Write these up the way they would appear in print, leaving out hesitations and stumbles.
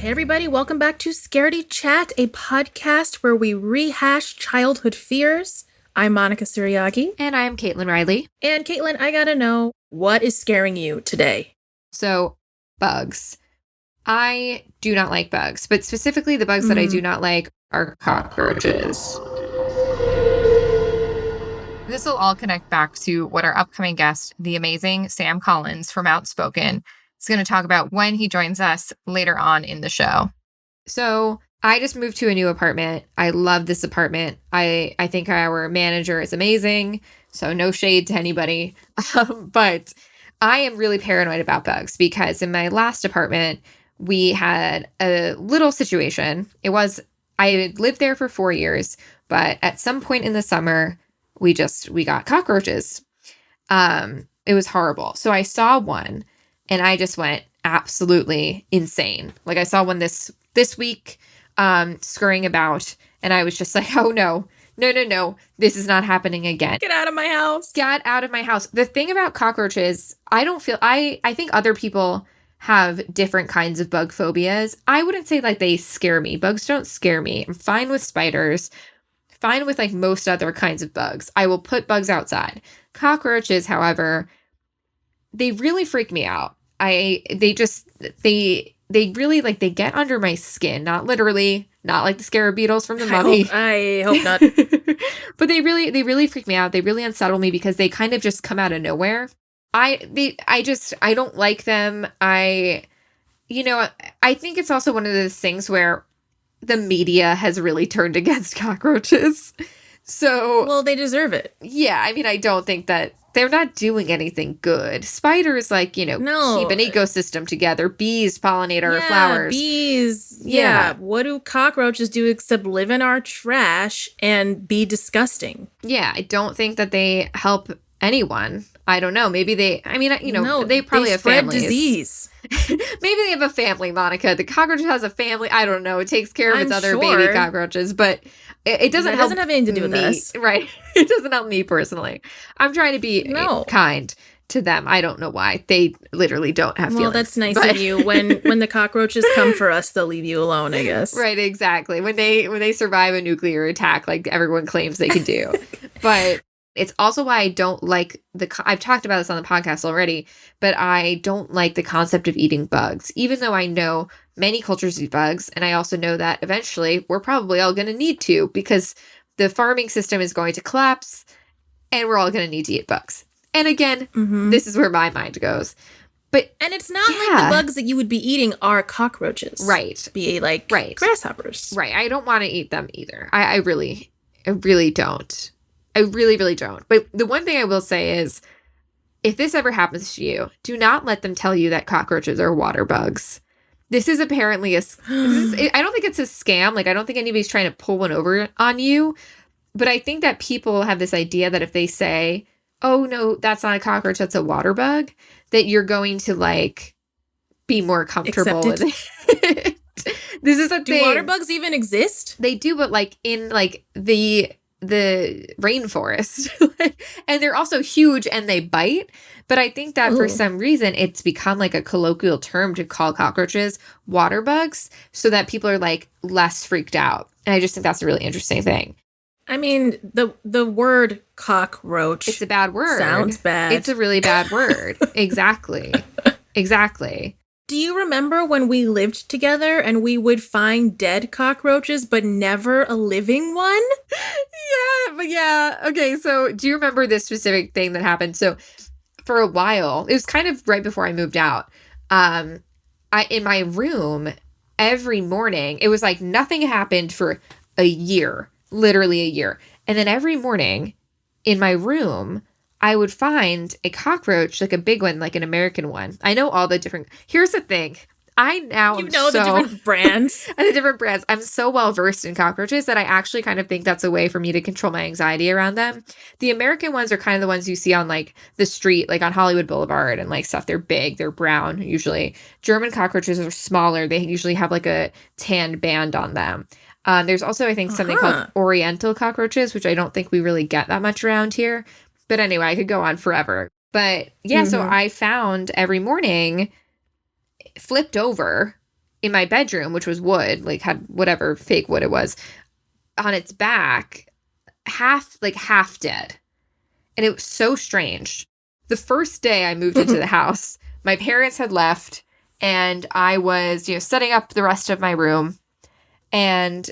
Hey everybody, welcome back to Scaredy Chat, a podcast where we rehash childhood fears. I'm Monica Suriagi. And I'm Kaitlin Riley. And Kaitlin, I gotta know, what is scaring you today? So, bugs. I do not like bugs, but specifically the bugs that I do not like are cockroaches. This will all connect back to what our upcoming guest, the amazing Sam Collins from Outspoken, is going to talk about when he joins us later on in the show. So I just moved to a new apartment. I love this apartment. I think our manager is amazing. So no shade to anybody. But I am really paranoid about bugs because in my last apartment, we had a little situation. I had lived there for 4 years, but at some point in the summer, we got cockroaches. It was horrible. So I saw one and I just went absolutely insane. Like I saw one this week scurrying about and I was just like, oh no, this is not happening again. Get out of my house. Get out of my house. The thing about cockroaches, I think other people have different kinds of bug phobias. I wouldn't say like they scare me. Bugs don't scare me. I'm fine with spiders, fine with like most other kinds of bugs. I will put bugs outside. Cockroaches, however, they really freak me out. They really like, they get under my skin, not literally, not like the scarab beetles from the Mummy. I hope not. But they really freak me out. They really unsettle me because they kind of just come out of nowhere. I don't like them. I think it's also one of those things where the media has really turned against cockroaches. So, well, they deserve it. Yeah, I mean, I don't think that they're not doing anything good. Spiders, like, keep an ecosystem together. Bees pollinate our flowers. Bees. Yeah. What do cockroaches do except live in our trash and be disgusting? Yeah, I don't think that they help anyone. I don't know. Maybe they probably have families. Disease. Maybe they have a family, Monica. The cockroach has a family. I don't know. It takes care of its other baby cockroaches, but it doesn't help. It doesn't have anything to do with us. Right. It doesn't help me personally. I'm trying to be kind to them. I don't know why. They literally don't have feelings. Well, that's nice of you. When the cockroaches come for us, they'll leave you alone, I guess. Right, exactly. When they survive a nuclear attack like everyone claims they can do. But it's also why I don't like I've talked about this on the podcast already, but I don't like the concept of eating bugs, even though I know many cultures eat bugs. And I also know that eventually we're probably all going to need to because the farming system is going to collapse and we're all going to need to eat bugs. And again, this is where my mind goes. And it's not like the bugs that you would be eating are cockroaches. Right. Be like grasshoppers. Right. I don't want to eat them either. I really don't. I really, really don't. But the one thing I will say is, if this ever happens to you, do not let them tell you that cockroaches are water bugs. This is apparently I don't think it's a scam. Like, I don't think anybody's trying to pull one over on you. But I think that people have this idea that if they say, oh, no, that's not a cockroach, that's a water bug, that you're going to, like, be more comfortable with it. This is a thing. Do water bugs even exist? They do, but, like, in, like, the rainforest. And they're also huge and they bite. But I think that for some reason it's become like a colloquial term to call cockroaches water bugs so that people are like less freaked out. And I just think that's a really interesting thing. I mean, the word cockroach. It's a bad word. Sounds bad. It's a really bad word. Exactly. Do you remember when we lived together and we would find dead cockroaches, but never a living one? Yeah. Okay, so do you remember this specific thing that happened? So for a while, it was kind of right before I moved out. In my room, every morning, it was like nothing happened for a year, literally a year. And then every morning in my room, I would find a cockroach, like a big one, like an American one. I know all the different... Here's the thing. The different brands. The different brands. I'm so well versed in cockroaches that I actually kind of think that's a way for me to control my anxiety around them. The American ones are kind of the ones you see on like the street, like on Hollywood Boulevard and like stuff. They're big. They're brown usually. German cockroaches are smaller. They usually have like a tan band on them. There's also, I think, something called Oriental cockroaches, which I don't think we really get that much around here. But anyway, I could go on forever. But yeah, so I found every morning flipped over in my bedroom, which was wood, like had whatever fake wood it was, on its back, half dead. And it was so strange. The first day I moved into the house, my parents had left and I was, setting up the rest of my room, and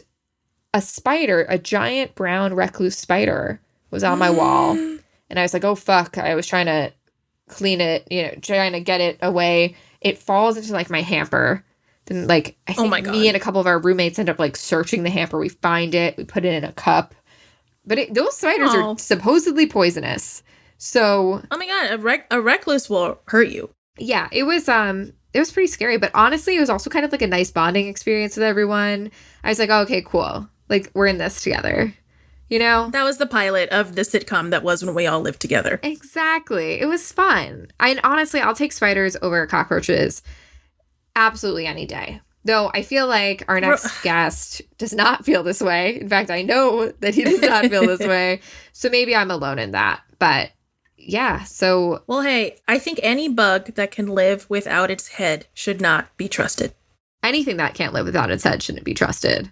a spider, a giant brown recluse spider, was on my wall. And I was like, oh, fuck. I was trying to clean it, trying to get it away. It falls into like my hamper. Then I think me and a couple of our roommates end up like searching the hamper. We find it. We put it in a cup. But those spiders are supposedly poisonous. So. Oh my God. A recluse will hurt you. Yeah, it was pretty scary. But honestly, it was also kind of like a nice bonding experience with everyone. I was like, oh, okay, cool. Like, we're in this together. That was the pilot of the sitcom that was When We All Lived Together. Exactly. It was fun. Honestly, I'll take spiders over cockroaches absolutely any day. Though I feel like our next guest does not feel this way. In fact, I know that he does not feel this way. So maybe I'm alone in that. But yeah, so. Well, hey, I think any bug that can live without its head should not be trusted. Anything that can't live without its head shouldn't be trusted.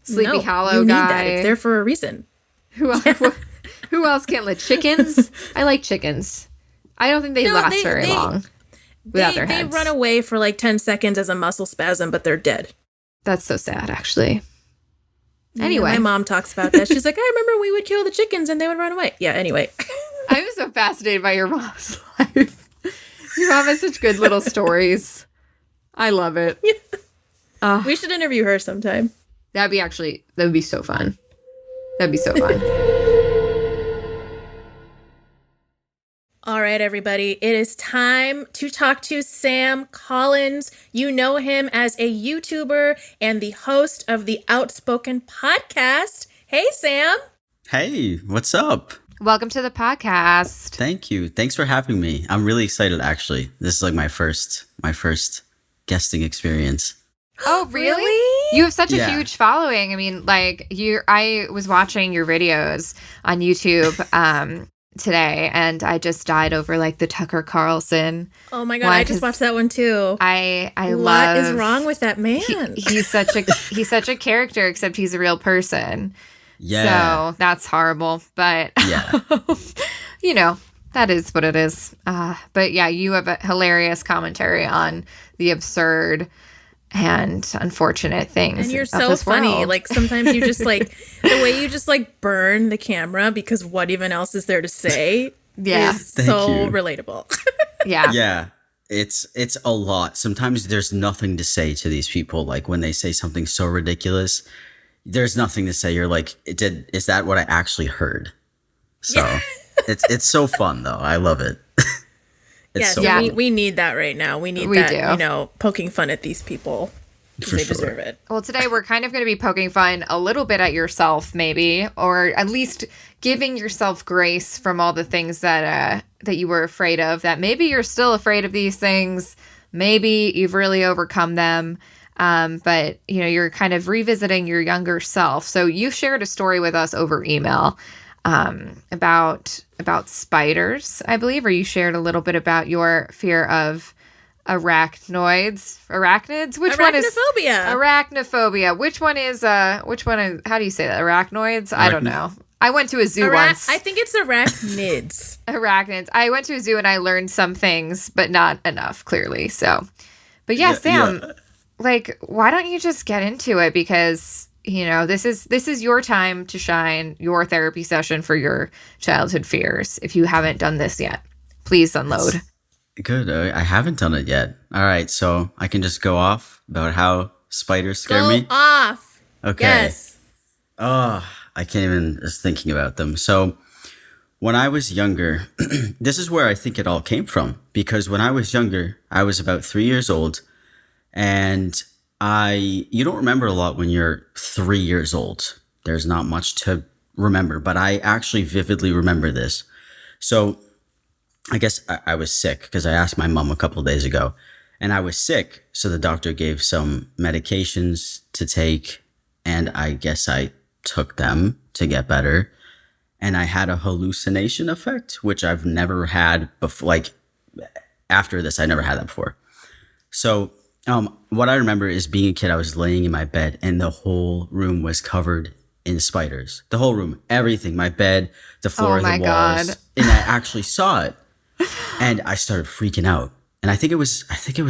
Sleepy Hollow you guy. Need that. It's there for a reason. Who else can't live? Chickens? I like chickens. I don't think they last very long without their heads. They run away for like 10 seconds as a muscle spasm, but they're dead. That's so sad, actually. Anyway. My mom talks about that. She's like, I remember we would kill the chickens and they would run away. Yeah, anyway. I'm so fascinated by your mom's life. Your mom has such good little stories. I love it. We should interview her sometime. That would be so fun. That'd be so fun. All right, everybody. It is time to talk to Sam Collins. You know him as a YouTuber and the host of the Outspoken podcast. Hey, Sam. Hey, what's up? Welcome to the podcast. Thank you. Thanks for having me. I'm really excited, actually. This is like my first guesting experience. Oh, really? You have such a huge following. I mean, I was watching your videos on YouTube today, and I just died over like the Tucker Carlson. Oh my God, I just watched that one too. I love. What is wrong with that man? He's such a character, except he's a real person. Yeah. So that's horrible, but yeah. That is what it is. But yeah, you have a hilarious commentary on the absurd and unfortunate things. And you're so funny. World. Like sometimes you just like the way you just like burn the camera because what even else is there to say is so relatable. Yeah. Yeah. It's a lot. Sometimes there's nothing to say to these people. Like when they say something so ridiculous, there's nothing to say. You're like, is that what I actually heard? So it's so fun though. I love it. We need that right now. We need that, poking fun at these people because they deserve it. Well, today we're kind of going to be poking fun a little bit at yourself, maybe, or at least giving yourself grace from all the things that you were afraid of. That maybe you're still afraid of these things. Maybe you've really overcome them. But you're kind of revisiting your younger self. So you shared a story with us over email. About spiders, I believe, or you shared a little bit about your fear of arachnids. Which one is arachnophobia? Which one is how do you say that? Arachnoids? I don't know. I went to a zoo once. I think it's arachnids. Arachnids. I went to a zoo and I learned some things, but not enough, clearly. So, but Sam, like, why don't you just get into it? Because this is your time to shine, your therapy session for your childhood fears. If you haven't done this yet, please unload. Good. I haven't done it yet. All right. So I can just go off about how spiders scare me? Go off. Okay. Yes. Oh, I can't even just thinking about them. So when I was younger, this is where I think it all came from. Because when I was younger, I was about 3 years old. And you don't remember a lot when you're 3 years old. There's not much to remember, but I actually vividly remember this. So I guess I was sick because I asked my mom a couple of days ago, and I was sick. So the doctor gave some medications to take, and I guess I took them to get better. And I had a hallucination effect, which I've never had before. Like after this, I never had that before. So What I remember is being a kid, I was laying in my bed and the whole room was covered in spiders. The whole room, everything, my bed, the floor, Oh the my walls. God. And I actually saw it and I started freaking out. And I think it was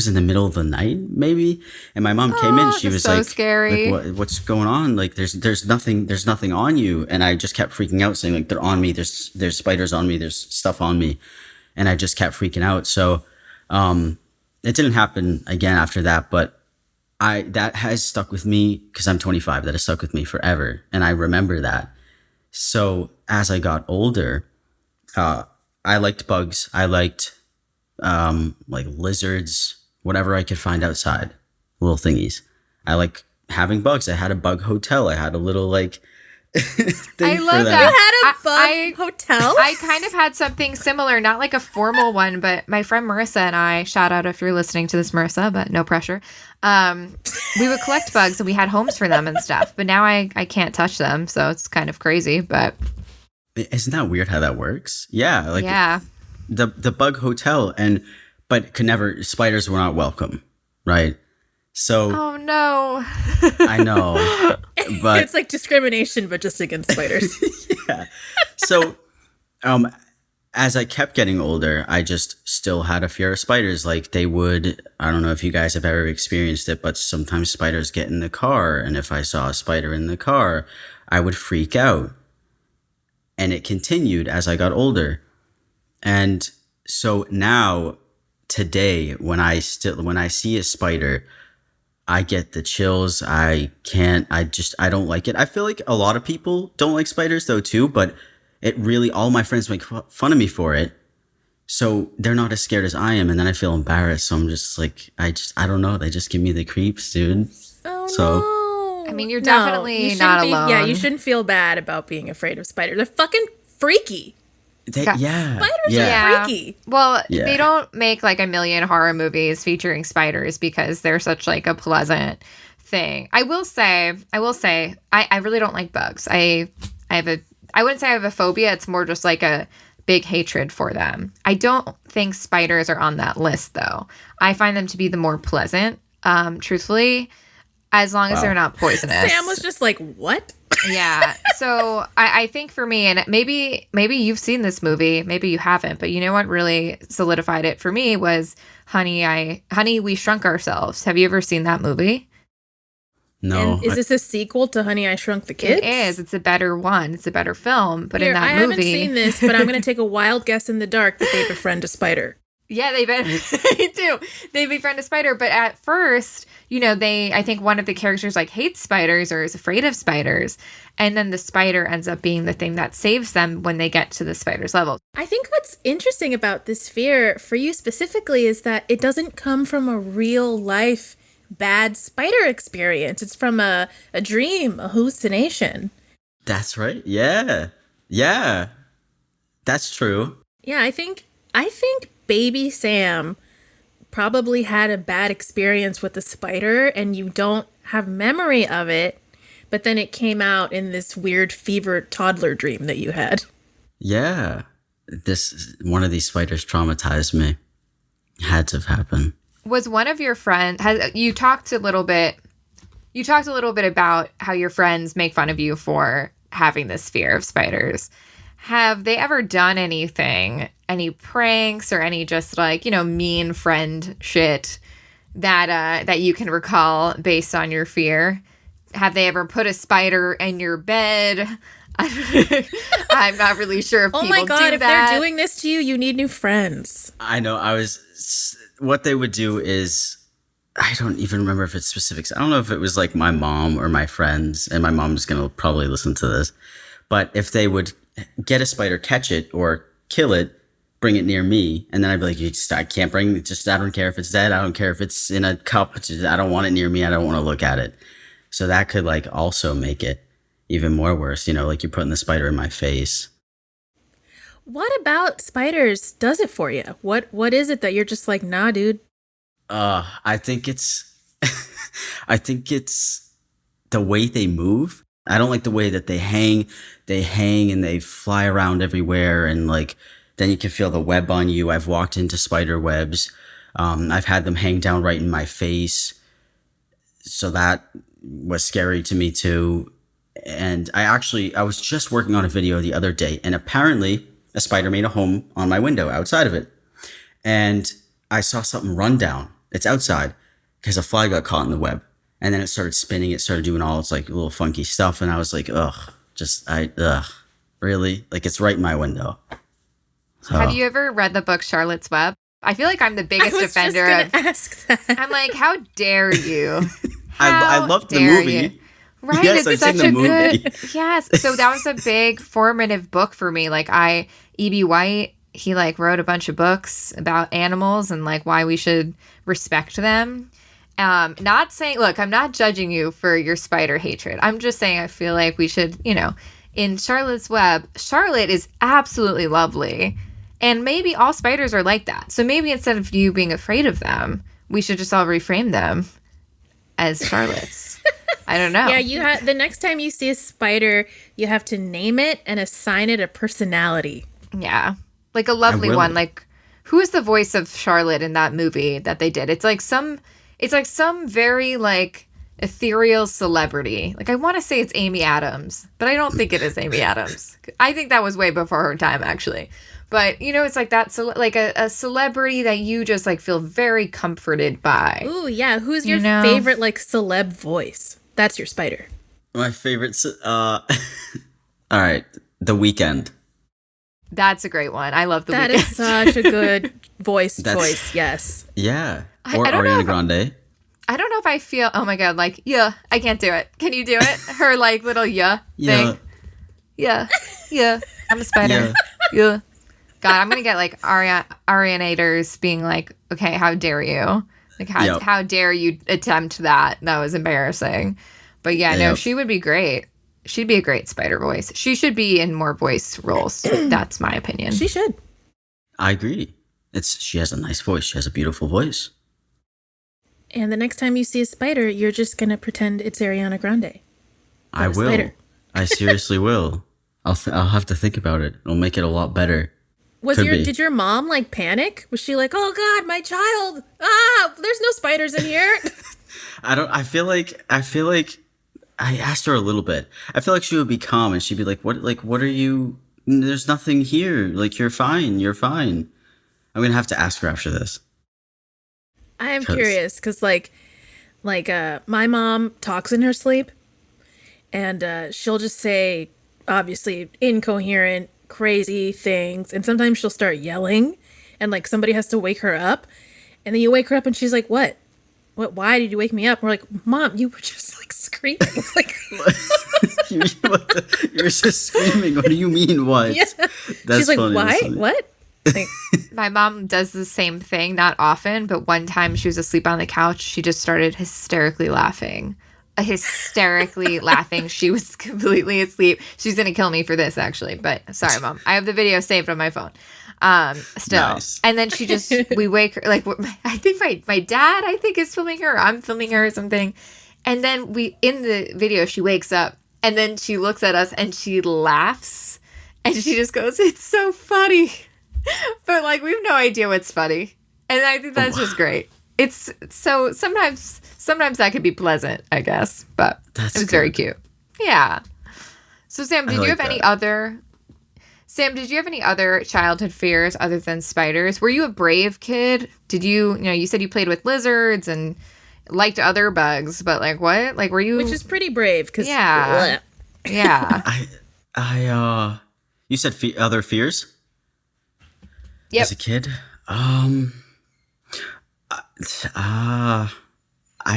in the middle of the night, maybe. And my mom came in. She that's was so like, scary. what's going on? Like, there's nothing on you. And I just kept freaking out, saying like, they're on me. There's spiders on me. There's stuff on me. And I just kept freaking out. So, it didn't happen again after that, but that has stuck with me because I'm 25. That has stuck with me forever, and I remember that. So as I got older, I liked bugs. I liked like lizards, whatever I could find outside, little thingies. I like having bugs. I had a bug hotel. I had a little like thing I for love that. that. You had a bug I- hotel? I kind of had something similar, not like a formal one, but my friend Marissa and I, shout out if you're listening to this, Marissa, but no pressure. We would collect bugs and we had homes for them and stuff, but now I can't touch them. So it's kind of crazy, but Isn't that weird how that works? Yeah, like yeah. the bug hotel, but spiders were not welcome, right? So Oh no. I know, but It's like discrimination, but just against spiders. yeah. So, as I kept getting older, I just still had a fear of spiders. Like they would, I don't know if you guys have ever experienced it, but sometimes spiders get in the car. And if I saw a spider in the car, I would freak out. And it continued as I got older. And so now, today, when I see a spider, I get the chills. I don't like it. I feel like a lot of people don't like spiders though too, but it really, all my friends make fun of me for it. So they're not as scared as I am. And then I feel embarrassed. So I'm just like, I don't know. They just give me the creeps, dude. Oh, So- no. I mean, you're No, definitely you shouldn't not be- alone. Yeah, you shouldn't feel bad about being afraid of spiders. They're fucking freaky. Yeah. Yeah. Spiders yeah. are freaky. Well, Yeah. they don't make like a million horror movies featuring spiders because they're such like a pleasant thing. I will say, I really don't like bugs. I wouldn't say I have a phobia. It's more just like a big hatred for them. I don't think spiders are on that list though. I find them to be the more pleasant, truthfully, as long as Wow. they're not poisonous. Sam was just like, what? Yeah. So I think for me, and maybe you've seen this movie, maybe you haven't, but you know what really solidified it for me was Honey, We Shrunk Ourselves. Have you ever seen that movie? No. And is this a sequel to Honey, I Shrunk the Kids? It is. It's a better one. It's a better film. But Here, in that I movie, haven't seen this, but I'm going to take a wild guess in the dark that they befriend a spider. yeah, they do. They befriend a spider, but at first, I think one of the characters like hates spiders or is afraid of spiders, and then the spider ends up being the thing that saves them when they get to the spider's level. I think what's interesting about this fear for you specifically is that it doesn't come from a real life bad spider experience. It's from a dream, a hallucination. That's right. Yeah. Yeah. That's true. Yeah, I think baby Sam probably had a bad experience with the spider and you don't have memory of it, but then it came out in this weird fever toddler dream that you had. Yeah. One of these spiders traumatized me. Had to have happened. Was one of your friends, you talked a little bit about how your friends make fun of you for having this fear of spiders. Have they ever done anything, any pranks or any just like, mean friend shit that you can recall based on your fear? Have they ever put a spider in your bed? I'm not really sure if Oh people my god, do if that. they're doing this to you, you need new friends. I know. What they would do is, I don't even remember if it's specifics. I don't know if it was like my mom or my friends, and my mom's going to probably listen to this. But if they would get a spider, catch it or kill it, bring it near me, and then I'd be like, I can't bring it. I don't care if it's dead. I don't care if it's in a cup. I don't want it near me. I don't want to look at it. So that could like also make it even more worse. Like you're putting the spider in my face. What about spiders does it for you? What is it that you're just like, nah, dude? I think it's the way they move. I don't like the way that they hang and they fly around everywhere, and like then you can feel the web on you. I've walked into spider webs. I've had them hang down right in my face. So that was scary to me too. And I was just working on a video the other day, and apparently a spider made a home on my window outside of it. And I saw something run down. It's outside because a fly got caught in the web. And then it started spinning. It started doing all its like little funky stuff. And I was like, really? Like, it's right in my window. So, Have you ever read the book Charlotte's Web? I feel like I'm the biggest offender of. Ask that. I'm like, how dare you? I loved the movie. You? Right? Yes, it's I've such seen the a movie. good. Yes. So that was a big formative book for me. Like E.B. White, he like wrote a bunch of books about animals and like why we should respect them. Not saying, look, I'm not judging you for your spider hatred. I'm just saying I feel like we should, in Charlotte's Web, Charlotte is absolutely lovely. And maybe all spiders are like that. So maybe instead of you being afraid of them, we should just all reframe them as Charlottes. I don't know. Yeah, the next time you see a spider, you have to name it and assign it a personality. Yeah. Like a lovely one. Like, who is the voice of Charlotte in that movie that they did? It's like some very like ethereal celebrity. Like, I want to say it's Amy Adams, but I don't think it is Amy Adams. I think that was way before her time, actually. But, it's like that, like a celebrity that you just like feel very comforted by. Ooh, yeah. Who's your favorite like celeb voice? That's your spider. My favorite. All right, The Weeknd. That's a great one. I love The Weeknd. That is such a good voice choice. Yes. Yeah. Or Ariana Grande. I don't know if I feel. Oh my god! Like I can't do it. Can you do it? Her like little thing. Yeah. I'm a spider. Yeah. God, I'm gonna get like Arianators being like, okay, how dare you? Like, how dare you attempt that? That was embarrassing. But no, she would be great. She'd be a great spider voice. She should be in more voice roles. That's my opinion. She should. I agree. She has a nice voice. She has a beautiful voice. And the next time you see a spider, you're just gonna pretend it's Ariana Grande. I will. Spider. I seriously will. I'll have to think about it. It'll make it a lot better. Did your mom like panic? Was she like, "Oh God, my child! There's no spiders in here." I feel like I asked her a little bit. I feel like she would be calm and she'd be like, what are you? There's nothing here. Like, you're fine. You're fine. I'm gonna have to ask her after this. I am curious because like my mom talks in her sleep, and she'll just say obviously incoherent, crazy things, and sometimes she'll start yelling, and like somebody has to wake her up, and then you wake her up and she's like, what, why did you wake me up? And we're like, Mom, you were just like screaming. Like, you were just screaming. What do you mean, what? Yeah. She's like, funny. Why? What? Like, my mom does the same thing, not often, but one time she was asleep on the couch. She just started hysterically laughing. She was completely asleep. She's going to kill me for this, actually. But sorry, Mom. I have the video saved on my phone. Still. Nice. And then we wake her, like, I think my dad, is filming her. I'm filming her or something. And then in the video, she wakes up and then she looks at us and she laughs. And she just goes, "It's so funny." But like, we have no idea what's funny. And I think that's just great. It's so sometimes that could be pleasant, I guess, but it was very cute. Yeah. So Sam, did you have any other childhood fears other than spiders? Were you a brave kid? Did you said you played with lizards and liked other bugs, but like what? Like, were you? Which is pretty brave because yeah. You said other fears? Yep. As a kid? I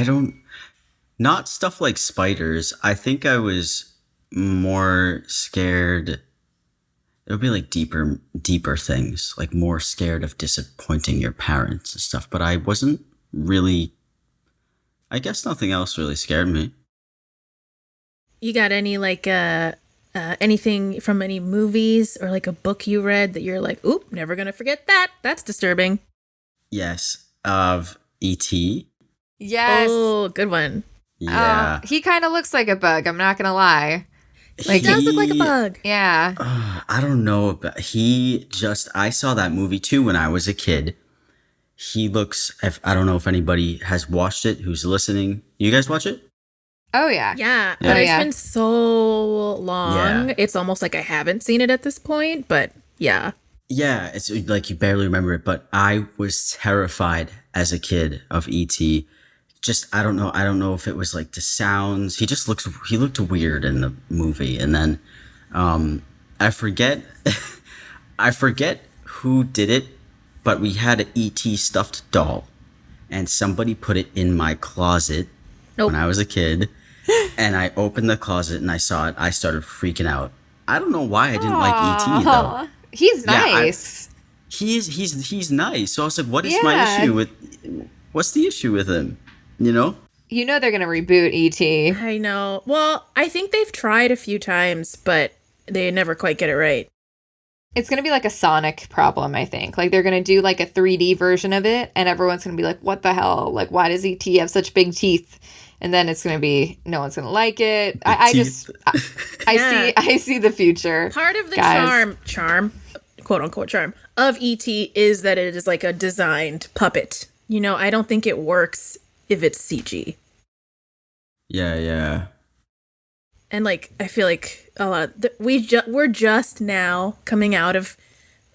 don't, not stuff like spiders. I think I was more scared. It would be like deeper things, like more scared of disappointing your parents and stuff. But I wasn't really, I guess nothing else really scared me. You got any like, anything from any movies or like a book you read that you're like, oop, never gonna forget that. That's disturbing. Yes. Of E.T. Yes. Oh, good one. Yeah. He kind of looks like a bug. I'm not gonna lie. Like, he does look like a bug. Yeah. I don't know. But I saw that movie too when I was a kid. He looks, I don't know if anybody has watched it who's listening. You guys watch it? Oh, yeah. Yeah, Yeah. but Oh, it's yeah. been so long. Yeah. It's almost like I haven't seen it at this point, but yeah. Yeah, it's like you barely remember it, but I was terrified as a kid of E.T. Just I don't know if it was like the sounds. He looked weird in the movie, and then I forget I forget who did it, but we had an E.T. stuffed doll, and somebody put it in my closet Nope. when I was a kid, and I opened the closet and I saw it. I started freaking out. I don't know why I didn't like E.T. though. Aw, he's Yeah, nice. He's nice. So I was like, what is my Yeah. issue with? What's the issue with him? You know? You know they're going to reboot E E.T. I know. Well, I think they've tried a few times, but they never quite get it right. It's going to be like a Sonic problem, I think. Like, they're going to do, like, a 3D version of it, and everyone's going to be like, what the hell? Like, why does E.T. have such big teeth? And then it's going to be, no one's going to like it. I Yeah. see the future. Part of the guys. charm, quote unquote charm, of E.T. is that it is like a designed puppet. You know, I don't think it works if it's CG. Yeah. And like, I feel like a lot of we're just now coming out of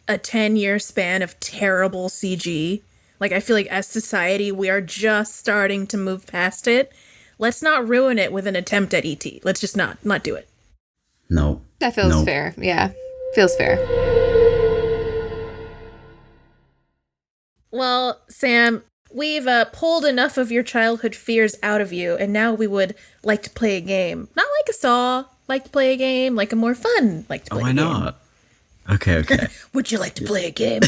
a 10-year span of terrible CG. Like, I feel like as society, we are just starting to move past it. Let's not ruin it with an attempt at ET. Let's just not do it. No. That feels No. fair. Yeah, feels fair. Well, Sam, we've pulled enough of your childhood fears out of you, and now we would like to play a game. Not like a Saw, like to play a game, like a more fun, like to play Why a game. not? Okay. Would you like to play a game?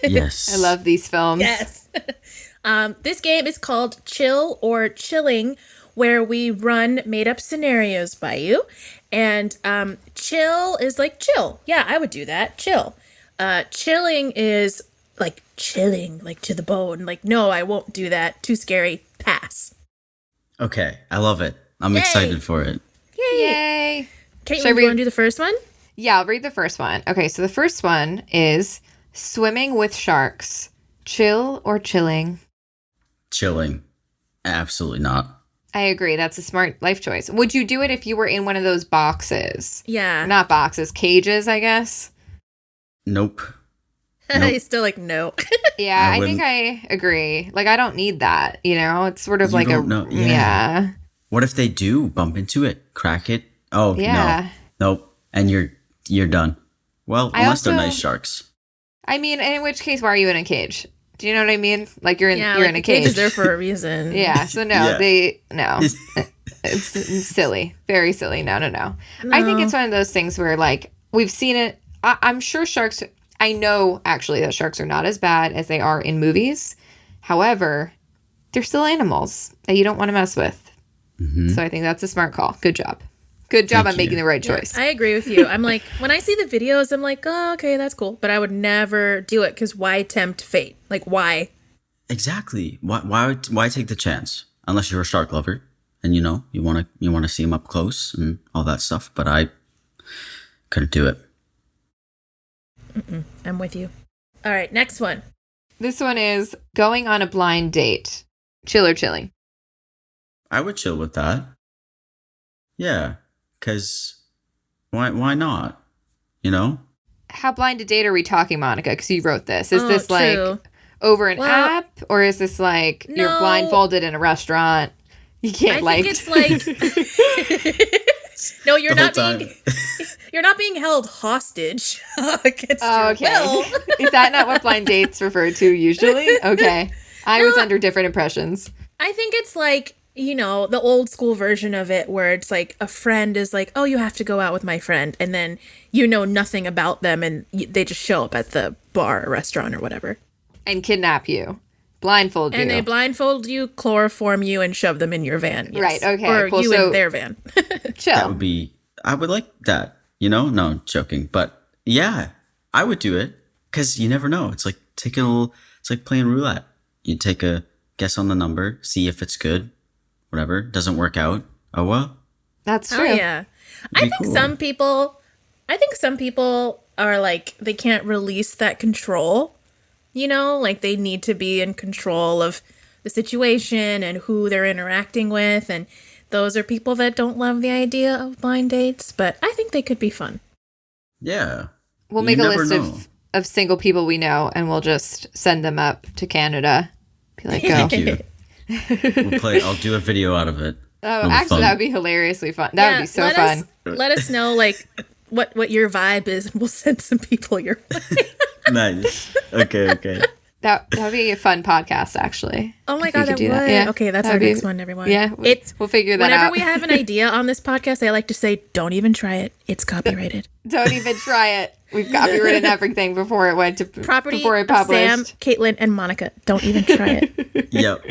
Yes. I love these films. Yes. This game is called Chill or Chilling, where we run made-up scenarios by you. And chill is like chill. Yeah, I would do that. Chill. Chilling is like chilling, like to the bone. Like, no, I won't do that. Too scary. Pass. Okay. I love it. I'm Yay. excited for it. Yay. Kaitlin, Should I you read- want to do the first one? Yeah, I'll read the first one. Okay, so the first one is swimming with sharks. Chill or chilling? Chilling. Absolutely not. I agree. That's a smart life choice. Would you do it if you were in one of those boxes? Yeah. Not boxes, cages, I guess. Nope. Nope. He's still like, no. Yeah, I I think wouldn't- I agree. Like, I don't need that, you know? It's sort of You like don't know- yeah. yeah. What if they do bump into it, crack it? Oh Yeah. no. Nope. And you're done. Well, I unless they're also- nice sharks. I mean, in which case, why are you in a cage? Do you know what I mean? Like, you're in Yeah, you're like in a the cage cage. is there for a reason. Yeah, so no, Yeah. It's silly. Very silly. No. I think it's one of those things where, like, we've seen it. I'm sure sharks, I know actually that sharks are not as bad as they are in movies. However, they're still animals that you don't want to mess with. Mhm. So I think that's a smart call. Good job. Good job Thank on making you. the right Yeah, choice. I agree with you. I'm like, when I see the videos, I'm like, oh, okay, that's cool. But I would never do it because why tempt fate? Like, why? Exactly. Why take the chance? Unless you're a shark lover and you want to see them up close and all that stuff. But I couldn't do it. I'm with you. All right, next one. This one is going on a blind date. Chill or chilling? I would chill with that. Yeah, because why not? You know? How blind a date are we talking, Monica? Because you wrote this. Is Oh, this true. like over an Well, app, or is this like you're no. blindfolded in a restaurant? You can't I think it's like no, you're The whole not time. being you're not being held hostage against Oh, your okay. will. Is that not what blind dates refer to usually? Okay. I was under different impressions. I think it's like, you know, the old school version of it where it's like a friend is like, oh, you have to go out with my friend. And then you know nothing about them and they just show up at the bar or restaurant or whatever. And kidnap you. Blindfold you. And they blindfold you, chloroform you, and shove them in your van. Yes. Right, okay, Or cool, you so- in their van. Chill. That would be. I would like that. You know? No, joking. But yeah, I would do it because you never know. It's like taking a little. It's like playing roulette. You take a guess on the number, see if it's good. Whatever doesn't work out. Oh well. That's Oh true. yeah. I Be think cool. some people are like they can't release that control. you know, like they need to be in control of the situation and who they're interacting with. And those are people that don't love the idea of blind dates, but I think they could be fun. Yeah. We'll You make a never list know. of single people we know, and we'll just send them up to Canada. Be like, go. Thank you. I'll do a video out of it. Oh, It'll be actually, fun. that would be hilariously fun. That would be so fun. Let us know, like, what your vibe is, and we'll send some people your way. Nice. Okay. That would be a fun podcast, actually. Oh my if we God, could that do would. that. Yeah. Okay, that's That'd our be- next one, everyone. Yeah, we'll figure that whenever out. we have an idea on this podcast, I like to say, don't even try it. It's copyrighted. Don't even try it. We've copywritten everything before it went to Property before it of published. Sam, Kaitlin, and Monica. Don't even try it. Yep.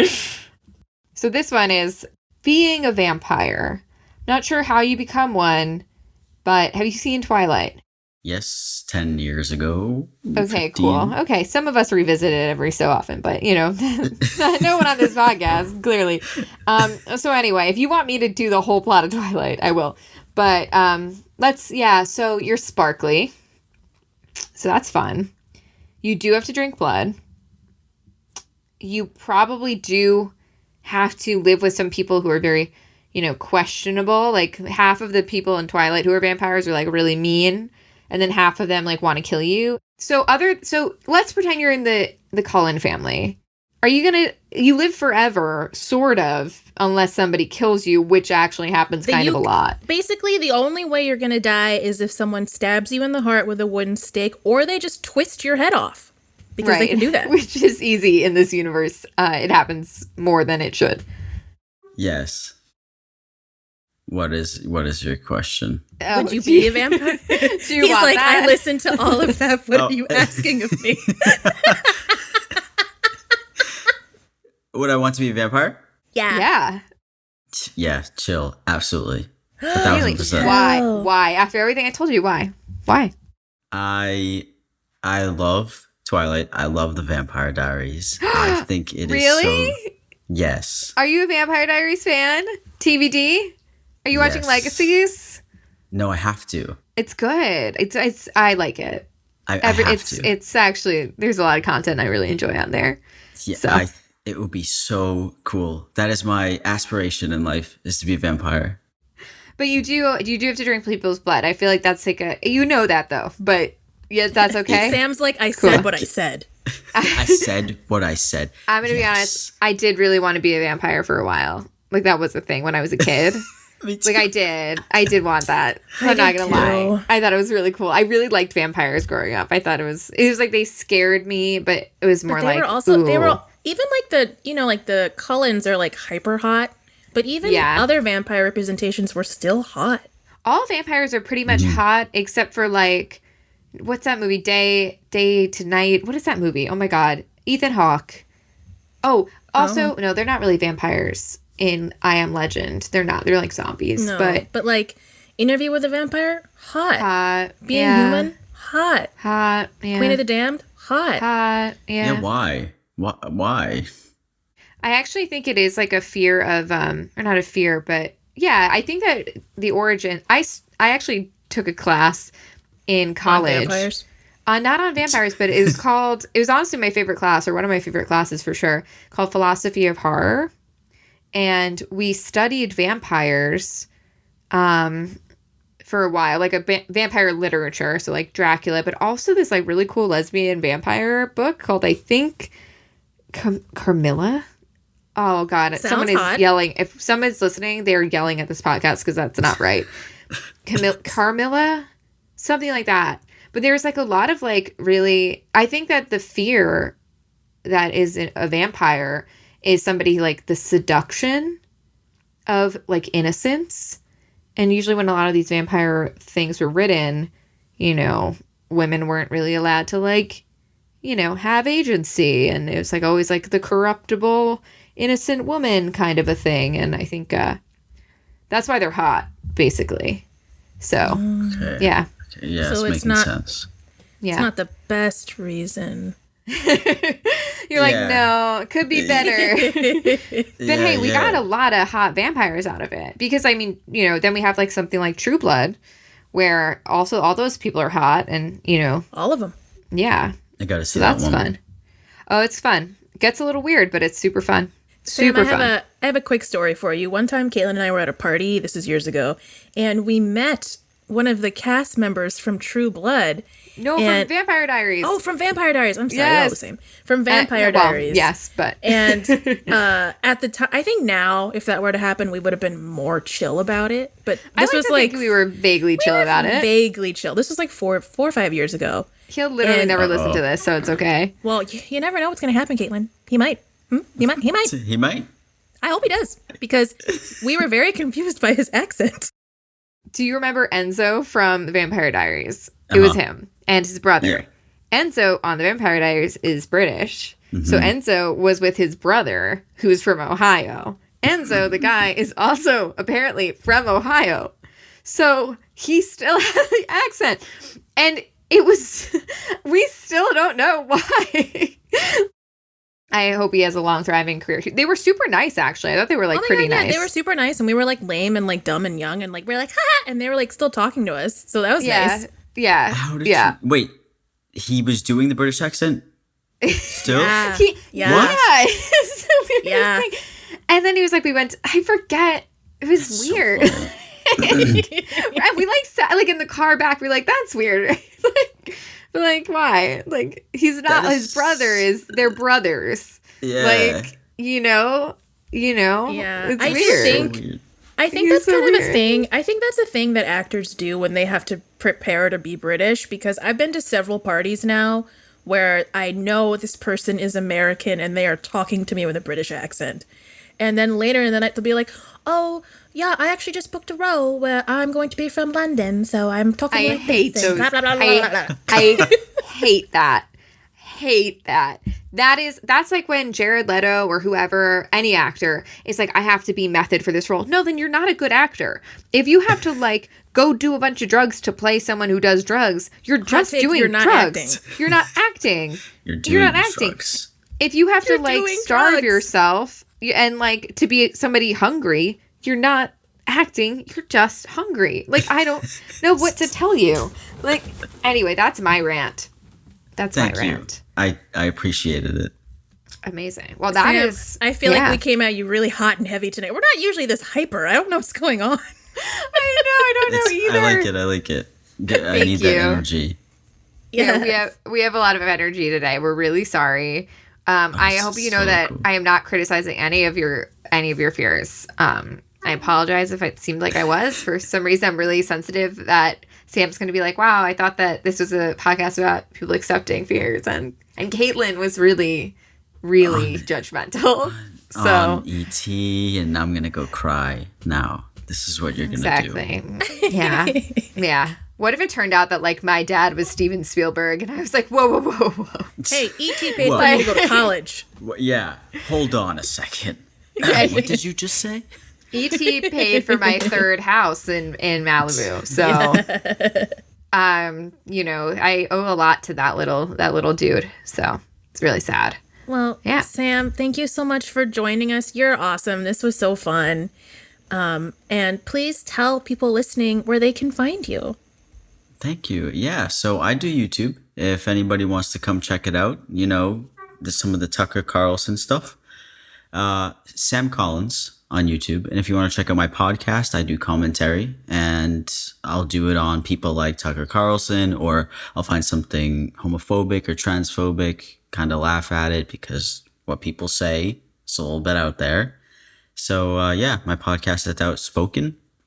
So this one is being a vampire. Not sure how you become one, but have you seen Twilight? Yes, 10 years ago. Okay, 15. cool. Okay, some of us revisit it every so often, but you know, no one on this podcast, clearly. So anyway, if you want me to do the whole plot of Twilight, I will. But so you're sparkly. So that's fun. You do have to drink blood. You probably do have to live with some people who are very, questionable. Like half of the people in Twilight who are vampires are like really mean. And then half of them like want to kill you. So let's pretend you're in the Cullen family. Are you live forever, sort of, unless somebody kills you, which actually happens kind of a lot. Basically, the only way you're going to die is if someone stabs you in the heart with a wooden stake, or they just twist your head off. Because they can do that. Which is easy in this universe. It happens more than it should. Yes. What is your question? Oh, Would you be a vampire? Do you He's want like, that? I listened to all of that. What Oh. are you asking of me? Would I want to be a vampire? Yeah. Yeah. Chill. Absolutely. Really? 1,000%. Why? Oh. Why? After everything I told you, why? Why? I love Twilight. I love the Vampire Diaries. I think it is Really? so... Yes. Are you a Vampire Diaries fan? TVD? Are you watching Yes. Legacies? No, I have to. It's good. It's I like it. I have to. It's actually there's a lot of content I really enjoy on there. Yeah, so. it would be so cool. That is my aspiration in life, is to be a vampire. But you do have to drink people's blood. I feel like that's like that though. But yeah, that's okay. Sam's like, I said Cool. what I said. I said what I said. I'm gonna be honest. I did really want to be a vampire for a while. Like that was the thing when I was a kid. Me too. Like I did want that. I'm not gonna lie. I thought it was really cool. I really liked vampires growing up. I thought it was like they scared me, but it was more But they like were also, they were ooh. even like the Cullens are like hyper hot. But even Yeah. other vampire representations were still hot. All vampires are pretty much hot except for like what's that movie? Day to Night. What is that movie? Oh my god. Ethan Hawke. Oh, also no, they're not really vampires in I Am Legend. They're not. They're like zombies. No, But like Interview with a Vampire, hot. hot. Being yeah. human, hot. Hot. Yeah. Queen of the Damned, hot. hot. Yeah. Yeah, why? Why? I actually think it is like a fear of or not a fear, but yeah, I think that the origin I actually took a class in On college. vampires. Not on vampires, but it was called, it was honestly my favorite class, or one of my favorite classes for sure, called Philosophy of Horror. And we studied vampires for a while, like vampire literature, so like Dracula, but also this like really cool lesbian vampire book called, I think, Carmilla. Oh God, Sounds someone is hot. yelling. If someone's listening, they're yelling at this podcast because that's not right. Carmilla, something like that. But there's like a lot of like really, I think that the fear that is a vampire is somebody like the seduction of like innocence. And usually when a lot of these vampire things were written, women weren't really allowed to like, have agency. And it was like always like the corruptible, innocent woman kind of a thing. And I think that's why they're hot, basically. So, Okay. yeah. Okay, yeah, So it's it's making not- sense. It's Yeah. not the best reason. You're like, Yeah. no, it could be better. But hey, we got a lot of hot vampires out of it. Because, I mean, then we have like something like True Blood, where also all those people are hot and, All of them. yeah. I gotta see So that that's one. fun. Oh, it's fun. It gets a little weird, but it's super fun. Sam, Super fun. I have a quick story for you. One time, Kaitlin and I were at a party. This is years ago, and we met one of the cast members from True Blood. No, and, from Vampire Diaries. Oh, from Vampire Diaries. I'm sorry, they're all the same. From Vampire Diaries. Yes, but and at the time, I think now, if that were to happen, we would have been more chill about it. But this was like we were vaguely chill about it. Vaguely chill. This was like 4 or 5 years ago. He'll literally never listen to this, so it's okay. Well, you never know what's going to happen, Kaitlin. He might. He might. He might. I hope he does, because we were very confused by his accent. Do you remember Enzo from the Vampire Diaries? It was him and his brother. Yeah. Enzo on the Vampire Diaries is British. So Enzo was with his brother, who's from Ohio. Enzo, the guy, is also apparently from Ohio. So he still had the accent. And it was, we still don't know why. I hope he has a long, thriving career. They were super nice, actually. I thought they were like pretty nice. They were super nice, and we were like lame and like dumb and young, and like we're like ha, and they were like still talking to us. So that was nice. Yeah. How did you, wait, he was doing the British accent still? Yeah. What? Yeah. So Yeah. And then he was like, I forget. It was weird. And we like sat like in the car back. We're like, that's weird. like, why? Like, he's not his brother. They're brothers. Yeah. Like, you know. Yeah. It's I weird. think that's kind of a thing. I think that's a thing that actors do when they have to prepare to be British, because I've been to several parties now where I know this person is American and they are talking to me with a British accent. And then later in the night, they'll be like, oh, yeah, I actually just booked a role where I'm going to be from London, so I'm talking like hate this. And those. blah, blah, blah, blah, blah, blah. I hate that. Hate that. That's like when Jared Leto or whoever, any actor, is like, I have to be method for this role. No, then you're not a good actor. If you have to like go do a bunch of drugs to play someone who does drugs, you're just doing drugs. You're not acting. You're not acting. Drugs. If you have to like doing starve drugs. yourself and like to be somebody hungry, you're not acting. You're just hungry. Like, I don't know what to tell you. Like, anyway, that's my rant. Thank you. I appreciated it. Amazing. Well, Sam, is. I feel like we came at you really hot and heavy tonight. We're not usually this hyper. I don't know what's going on. I don't know either. I like it. I need that energy. Yeah, we have a lot of energy today. We're really sorry. I hope you know that I am not criticizing any of your fears. I apologize if it seemed like I was. For some reason, I'm really sensitive that Sam's going to be like, wow, I thought that this was a podcast about people accepting fears. And Kaitlin was really, really judgmental. So E.T. and I'm going to go cry now. This is what you're going to do. Exactly. Yeah. Yeah. What if it turned out that like my dad was Steven Spielberg and I was like, whoa. Hey, E.T. paid for me to go to college. Well, yeah. Hold on a second. What did you just say? E.T. paid for my third house in Malibu. So, I owe a lot to that little dude. So it's really sad. Well, yeah. Sam, thank you so much for joining us. You're awesome. This was so fun. And please tell people listening where they can find you. Thank you. Yeah. So I do YouTube. If anybody wants to come check it out, some of the Tucker Carlson stuff. Sam Collins on YouTube. And if you want to check out my podcast, I do commentary, and I'll do it on people like Tucker Carlson, or I'll find something homophobic or transphobic, kind of laugh at it because what people say is a little bit out there. So my podcast is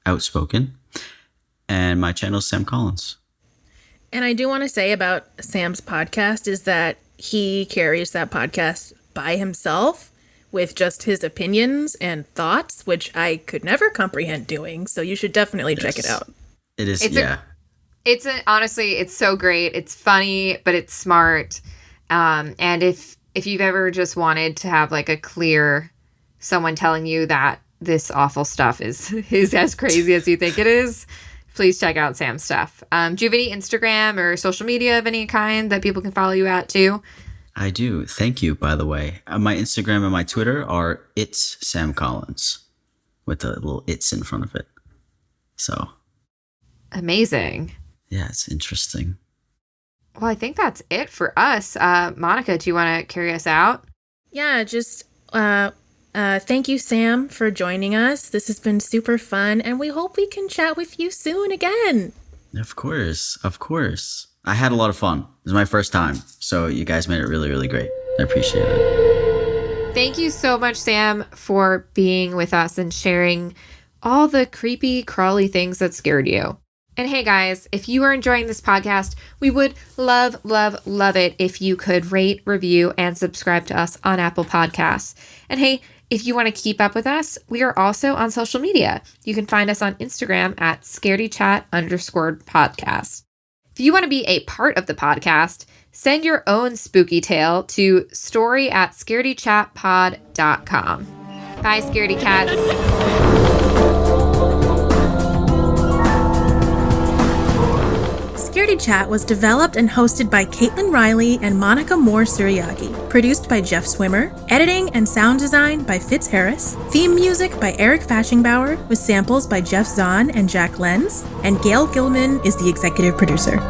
Outspoken, and my channel is Sam Collins. And I do want to say about Sam's podcast is that he carries that podcast by himself with just his opinions and thoughts, which I could never comprehend doing. So you should definitely check it out. It is, honestly, it's so great. It's funny, but it's smart. And if you've ever just wanted to have like a clear someone telling you that this awful stuff is as crazy as you think it is, please check out Sam's stuff. Do you have any Instagram or social media of any kind that people can follow you at too? I do. Thank you, by the way. My Instagram and my Twitter are It's Sam Collins with a little it's in front of it. So. Amazing. Yeah, it's interesting. Well, I think that's it for us. Monica, do you want to carry us out? Yeah, just thank you, Sam, for joining us. This has been super fun, and we hope we can chat with you soon again. Of course. Of course. I had a lot of fun. It was my first time. So you guys made it really, really great. I appreciate it. Thank you so much, Sam, for being with us and sharing all the creepy, crawly things that scared you. And hey, guys, if you are enjoying this podcast, we would love, love, love it if you could rate, review, and subscribe to us on Apple Podcasts. And hey, if you want to keep up with us, we are also on social media. You can find us on Instagram at scaredychat_podcast. If you want to be a part of the podcast, send your own spooky tale to story@scaredychatpod.com. Bye, Scaredy Cats. Scaredy Chat was developed and hosted by Kaitlin Riley and Monica Moore-Suryagi. Produced by Jeff Swimmer. Editing and sound design by Fitz Harris. Theme music by Eric Fashingbauer with samples by Jeff Zahn and Jack Lenz. And Gail Gilman is the executive producer.